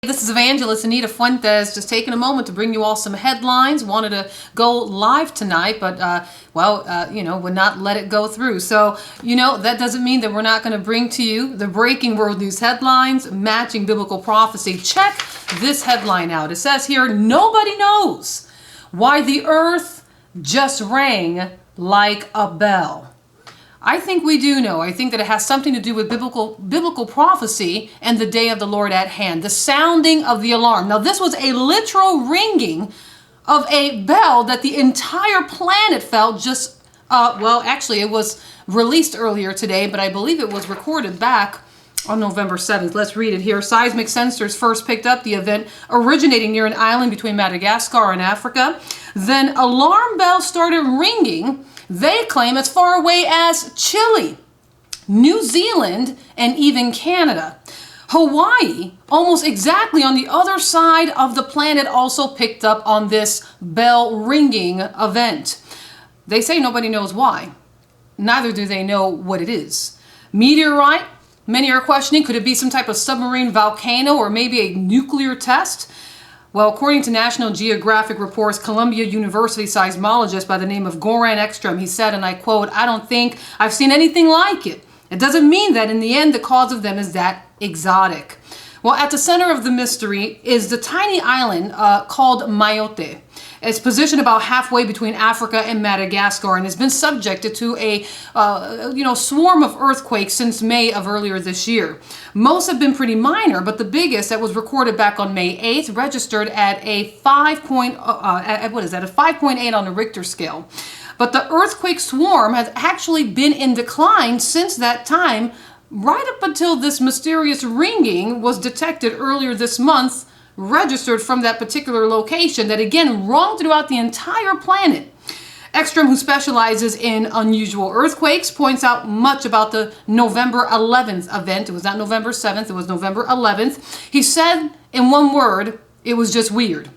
This is Evangelist Anita just taking a moment to bring you all some headlines. Wanted to go live tonight, but would not let it go through. So, that doesn't mean that we're not going to bring to you the breaking world news headlines matching biblical prophecy. Check this headline out. It says here, nobody knows why the earth just rang like a bell. I think we do know. I think that it has something to do with biblical prophecy and the day of the Lord at hand, the sounding of the alarm. Now, this was a literal ringing of a bell that the entire planet felt actually it was released earlier today, but I believe it was recorded back on November 7th. Let's read it here. Seismic sensors first picked up the event originating near an island between Madagascar and Africa. Then alarm bells started ringing, they claim, as far away as Chile, New Zealand, and even Canada. Hawaii, almost exactly on the other side of the planet, also picked up on this bell ringing event. They say nobody knows why. Neither do they know what it is. Meteorite, many are questioning, could it be some type of submarine volcano or maybe a nuclear test? Well, according to National Geographic reports, Columbia University seismologist by the name of Goran Ekstrom, he said, and I quote, "I don't think I've seen anything like it. It doesn't mean that in the end the cause of them is that exotic." Well, at the center of the mystery is the tiny island called Mayotte. It's positioned about halfway between Africa and Madagascar and has been subjected to a swarm of earthquakes since May of earlier this year. Most have been pretty minor, but the biggest that was recorded back on May 8th registered at a 5.8 on the Richter scale. But the earthquake swarm has actually been in decline since that time, right up until this mysterious ringing was detected earlier this month, registered from that particular location that again rung throughout the entire planet. Ekstrom, who specializes in unusual earthquakes, points out much about the November 11th event. It was not November 7th, it was November 11th. He said in one word, it was just weird.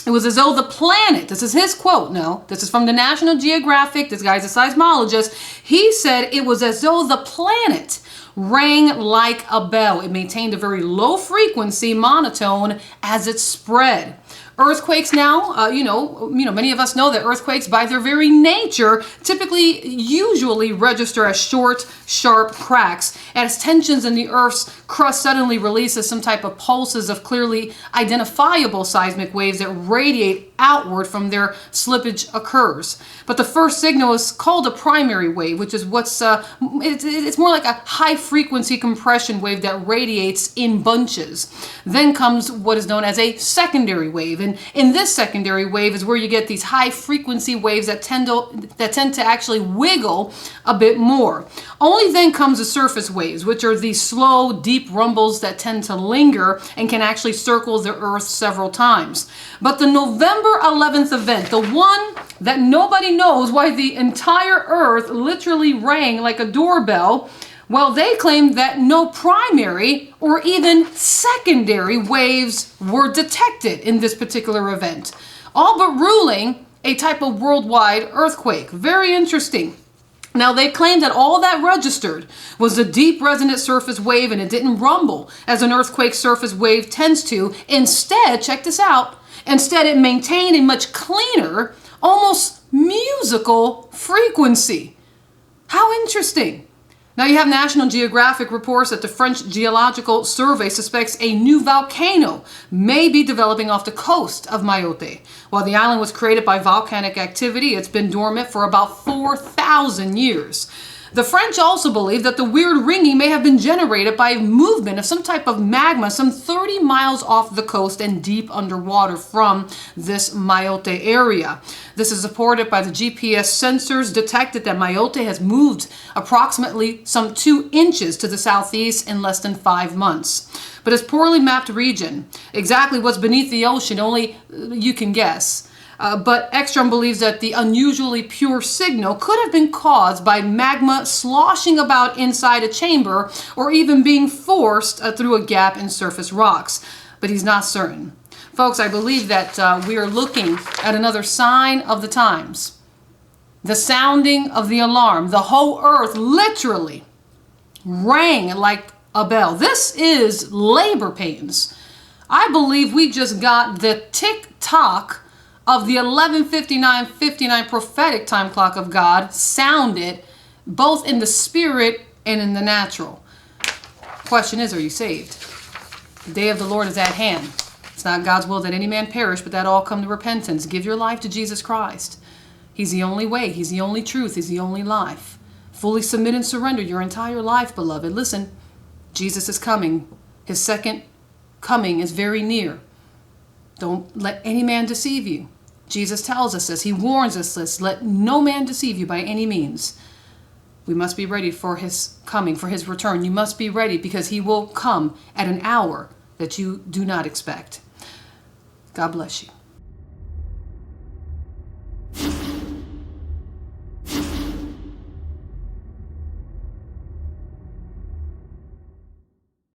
It was as though the planet, this is his quote, no, this is from the National Geographic, this guy's a seismologist, he said it was as though the planet rang like a bell. It maintained a very low frequency monotone as it spread. Earthquakes now, many of us know that earthquakes by their very nature usually register as short, sharp cracks as tensions in the Earth's crust suddenly releases some type of pulses of clearly identifiable seismic waves that radiate outward from their slippage occurs. But the first signal is called a primary wave, which is it's more like a high frequency compression wave that radiates in bunches. Then comes what is known as a secondary wave. And in this secondary wave is where you get these high frequency waves that tend to actually wiggle a bit more. Only then comes the surface waves, which are these slow, deep rumbles that tend to linger and can actually circle the Earth several times. But the November 11th event, the one that nobody knows why the entire Earth literally rang like a doorbell, well, they claim that no primary or even secondary waves were detected in this particular event, all but ruling a type of worldwide earthquake. Very interesting. Now, they claim that all that registered was a deep resonant surface wave and it didn't rumble as an earthquake surface wave tends to. Instead, check this out, instead it maintained a much cleaner, almost musical frequency. How interesting. Now you have National Geographic reports that the French Geological Survey suspects a new volcano may be developing off the coast of Mayotte. While the island was created by volcanic activity, it's been dormant for about 4,000 years. The French also believe that the weird ringing may have been generated by movement of some type of magma some 30 miles off the coast and deep underwater from this Mayotte area. This is supported by the GPS sensors detected that Mayotte has moved approximately some 2 inches to the southeast in less than 5 months. But it's a poorly mapped region. Exactly what's beneath the ocean, only you can guess. But Ekstrom believes that the unusually pure signal could have been caused by magma sloshing about inside a chamber or even being forced through a gap in surface rocks. But he's not certain. Folks, I believe that we are looking at another sign of the times. The sounding of the alarm. The whole earth literally rang like a bell. This is labor pains. I believe we just got the tick-tock of the 11:59:59 prophetic time clock of God sounded both in the spirit and in the natural. Question is, are you saved? The day of the Lord is at hand. It's not God's will that any man perish, but that all come to repentance. Give your life to Jesus Christ. He's the only way. He's the only truth. He's the only life. Fully submit and surrender your entire life, beloved. Listen, Jesus is coming. His second coming is very near. Don't let any man deceive you. Jesus tells us this. He warns us this. Let no man deceive you by any means. We must be ready for his coming, for his return. You must be ready because he will come at an hour that you do not expect. God bless you.